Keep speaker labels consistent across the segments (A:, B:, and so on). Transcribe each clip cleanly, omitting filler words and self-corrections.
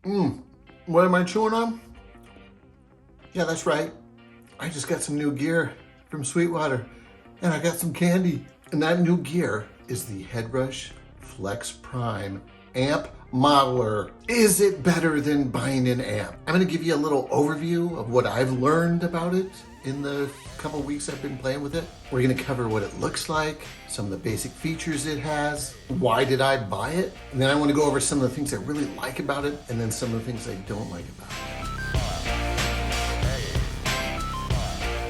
A: What am I chewing on? Yeah, that's right. I just got some new gear from Sweetwater, and I got some candy. And that new gear is the Headrush Flex Prime amp modeler. Is it better than buying an amp? I'm gonna give you a little overview of what I've learned about it in the couple weeks I've been playing with it. We're gonna cover what it looks like, some of the basic features it has, why did I buy it, and then I wanna go over some of the things I really like about it, and then some of the things I don't like about it.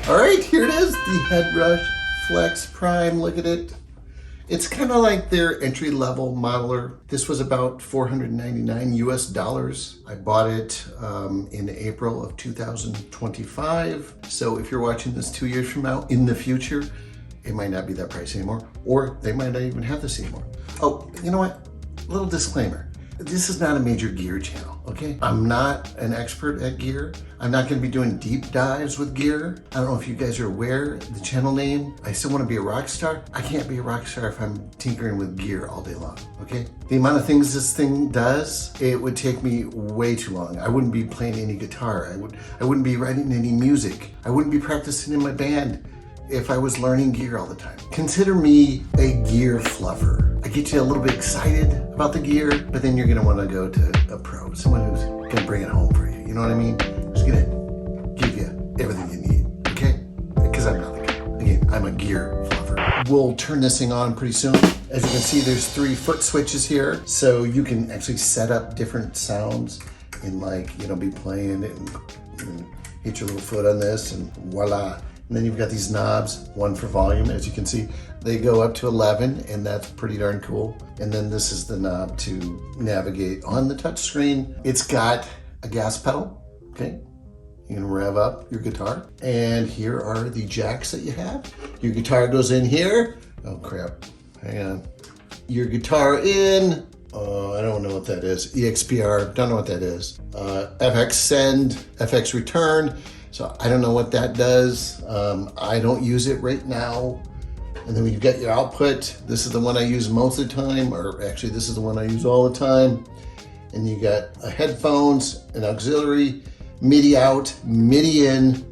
A: All right, here it is, the Headrush Flex Prime. Look at it. It's kind of like their entry-level modeler. This was about 499 US dollars. I bought it in April of 2025. So if you're watching this 2 years from now, in the future, it might not be that price anymore, or they might not even have this anymore. Oh, you know what? Little disclaimer. This is not a major gear channel, okay? I'm not an expert at gear. I'm not gonna be doing deep dives with gear. I don't know if you guys are aware, the channel name, I still wanna be a rock star. I can't be a rock star if I'm tinkering with gear all day long, okay? The amount of things this thing does, it would take me way too long. I wouldn't be playing any guitar. I wouldn't be writing any music. I wouldn't be practicing in my band if I was learning gear all the time. Consider me a gear fluffer. I get you a little bit excited about the gear, but then you're gonna wanna go to a pro, someone who's gonna bring it home for you. You know what I mean? Who's gonna give you everything you need, okay? Because I'm not the guy. Again, I'm a gear fluffer. We'll turn this thing on pretty soon. As you can see, there's 3 foot switches here, so you can actually set up different sounds and be playing it and hit your little foot on this and voila. And then you've got these knobs, one for volume, as you can see. They go up to 11, and that's pretty darn cool. And then this is the knob to navigate on the touch screen. It's got a gas pedal, okay? You can rev up your guitar. And here are the jacks that you have. Your guitar goes in here. Oh crap, hang on. Your guitar in, I don't know what that is. EXPR, don't know what that is. FX send, FX return. So I don't know what that does. I don't use it right now. And then when you've got your output, this is the one I use most of the time, or actually this is the one I use all the time. And you got a headphones, an auxiliary, MIDI out, MIDI in,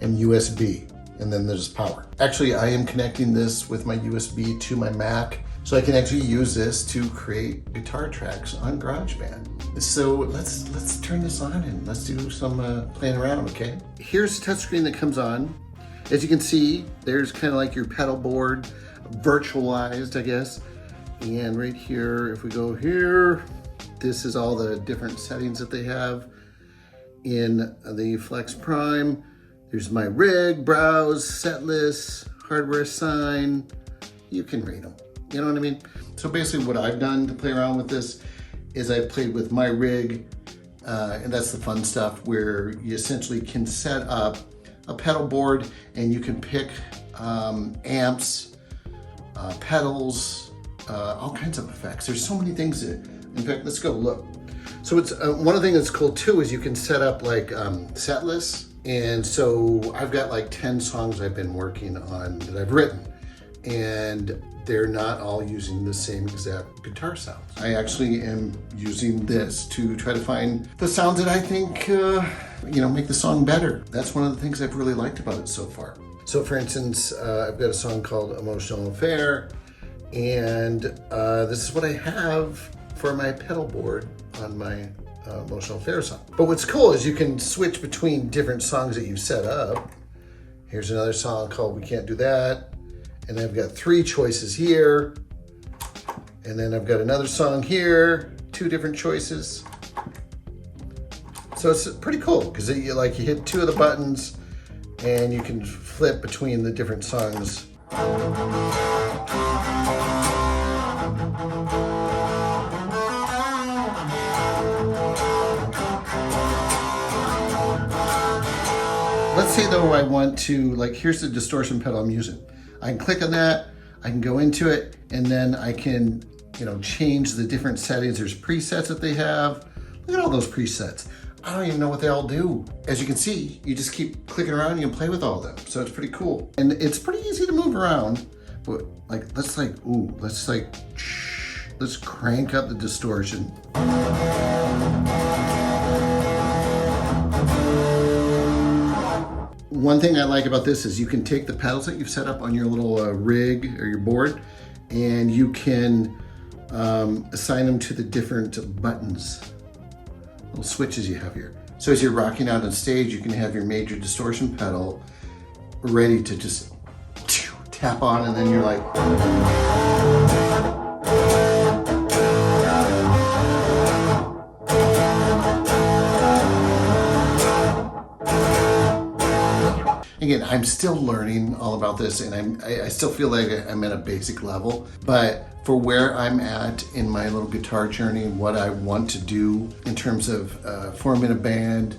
A: and USB. And then there's power. Actually, I am connecting this with my USB to my Mac, so I can actually use this to create guitar tracks on GarageBand. So let's turn this on and let's do some playing around, okay? Here's the touchscreen that comes on. As you can see, there's kind of like your pedal board, virtualized, I guess. And right here, if we go here, this is all the different settings that they have in the Flex Prime. There's my rig, browse, set list, hardware assign. You can read them. You know what I mean? So basically what I've done to play around with this is I've played with my rig, and that's the fun stuff where you essentially can set up a pedal board and you can pick amps, pedals, all kinds of effects. There's so many things that, in fact, let's go look. So it's one of the things that's cool too is you can set up like set lists. And so I've got like 10 songs I've been working on that I've written, and they're not all using the same exact guitar sounds. I actually am using this to try to find the sounds that I think, make the song better. That's one of the things I've really liked about it so far. So for instance, I've got a song called Emotional Affair, and this is what I have for my pedal board on my Emotional Affair song. But what's cool is you can switch between different songs that you've set up. Here's another song called We Can't Do That. And I've got 3 choices here. And then I've got another song here, 2 different choices. So it's pretty cool because you hit 2 of the buttons and you can flip between the different songs. Let's say though I want to, here's the distortion pedal I'm using. I can click on that, I can go into it, and then I can, change the different settings. There's presets that they have. Look at all those presets. I don't even know what they all do. As you can see, you just keep clicking around and you can play with all of them. So it's pretty cool. And it's pretty easy to move around, but let's Let's crank up the distortion. One thing I like about this is you can take the pedals that you've set up on your little rig or your board, and you can assign them to the different buttons, little switches you have here. So as you're rocking out on stage, you can have your major distortion pedal ready to just tap on, and then you're like, again, I'm still learning all about this, and I still feel like I'm at a basic level, but for where I'm at in my little guitar journey, what I want to do in terms of forming a band,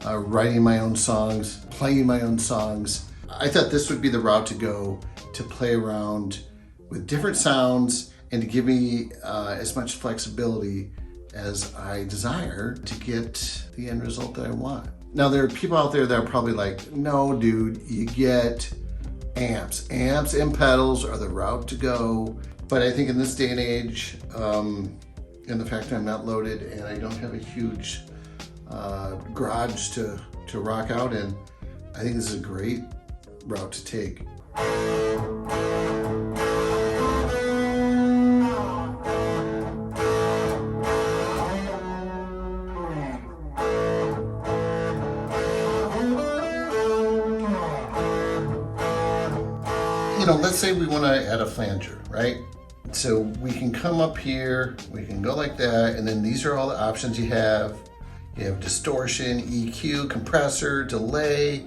A: writing my own songs, playing my own songs, I thought this would be the route to go to play around with different sounds and to give me as much flexibility as I desire to get the end result that I want. Now, there are people out there that are probably like, no, dude, you get amps. Amps and pedals are the route to go. But I think in this day and age, and the fact that I'm not loaded and I don't have a huge garage to rock out in, I think this is a great route to take. You know, let's say we want to add a flanger, right? So we can come up here, we can go like that, and then these are all the options you have. You have distortion, EQ, compressor, delay,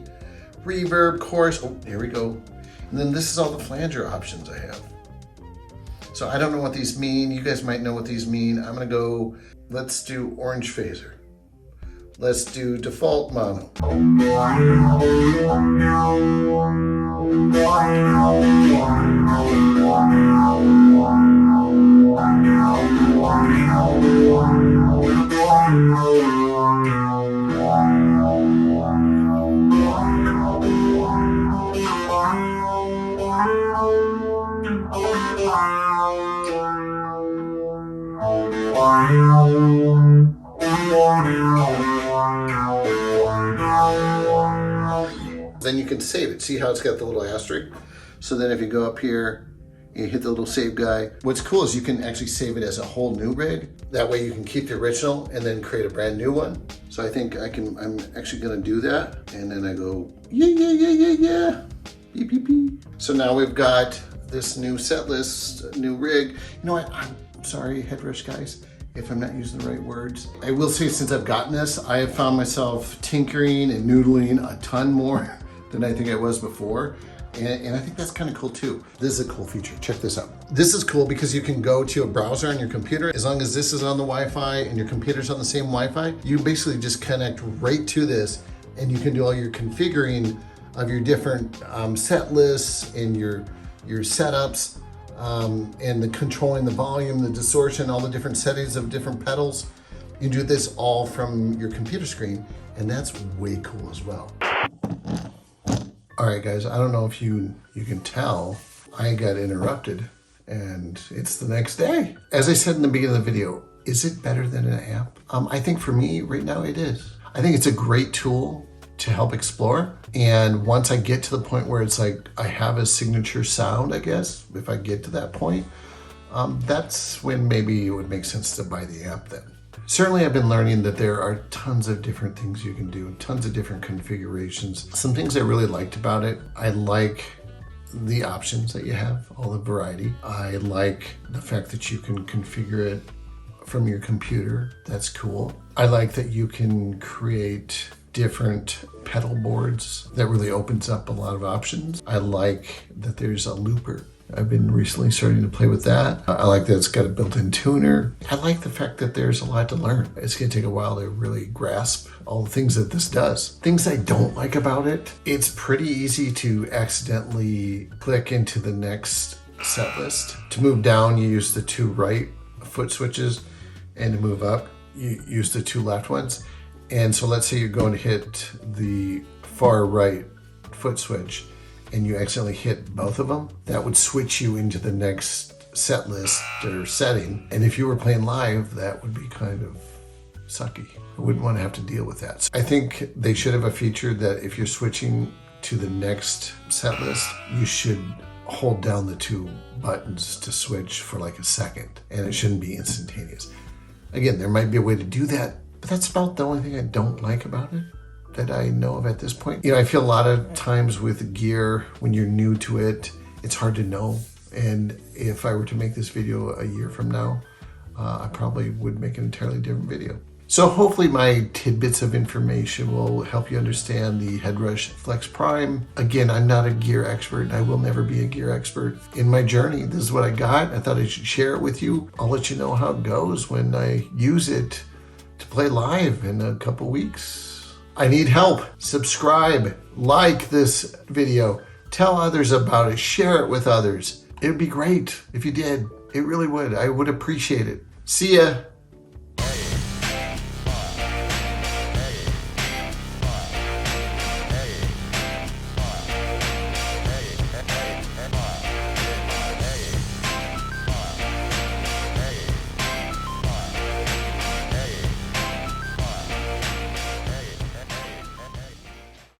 A: reverb, chorus. Oh, here we go. And then this is all the flanger options I have. So I don't know what these mean. You guys might know what these mean. I'm gonna go, let's do orange phaser. Let's do default mono. Then you can save it. See how it's got the little asterisk? So then if you go up here, you hit the little save guy. What's cool is you can actually save it as a whole new rig. That way you can keep the original and then create a brand new one. So I think I'm actually gonna do that. And then I go, yeah. Beep, beep, beep. So now we've got this new set list, new rig. You know what, I'm sorry, Headrush guys, if I'm not using the right words. I will say, since I've gotten this, I have found myself tinkering and noodling a ton more than I think I was before. And I think that's kind of cool too. This is a cool feature, check this out. This is cool because you can go to a browser on your computer. As long as this is on the Wi-Fi and your computer's on the same Wi-Fi, you basically just connect right to this and you can do all your configuring of your different set lists and your setups and the controlling the volume, the distortion, all the different settings of different pedals. You do this all from your computer screen, and that's way cool as well. All right, guys, I don't know if you can tell, I got interrupted and it's the next day. As I said in the beginning of the video, is it better than an amp? I think for me right now it is. I think it's a great tool to help explore. And once I get to the point where it's like I have a signature sound, I guess, if I get to that point, that's when maybe it would make sense to buy the amp then. Certainly I've been learning that there are tons of different things you can do, tons of different configurations. Some things I really liked about it, I like the options that you have, all the variety. I like the fact that you can configure it from your computer. That's cool. I like that you can create different pedal boards. That really opens up a lot of options. I like that there's a looper. I've been recently starting to play with that. I like that it's got a built-in tuner. I like the fact that there's a lot to learn. It's gonna take a while to really grasp all the things that this does. Things I don't like about it, it's pretty easy to accidentally click into the next set list. To move down, you use the two right foot switches, and to move up, you use the two left ones. And so let's say you're going to hit the far right foot switch and you accidentally hit both of them. That would switch you into the next set list or setting. And if you were playing live, that would be kind of sucky. I wouldn't want to have to deal with that. So I think they should have a feature that if you're switching to the next set list, you should hold down the 2 buttons to switch for like a second, and it shouldn't be instantaneous. Again, there might be a way to do that, but that's about the only thing I don't like about it that I know of at this point. I feel a lot of times with gear, when you're new to it, it's hard to know. And if I were to make this video a year from now, I probably would make an entirely different video. So hopefully my tidbits of information will help you understand the Headrush Flex Prime. Again, I'm not a gear expert, and I will never be a gear expert. In my journey, this is what I got. I thought I should share it with you. I'll let you know how it goes when I use it to play live in a couple weeks. I need help. Subscribe, like this video, tell others about it, share it with others. It would be great if you did. It really would. I would appreciate it. See ya.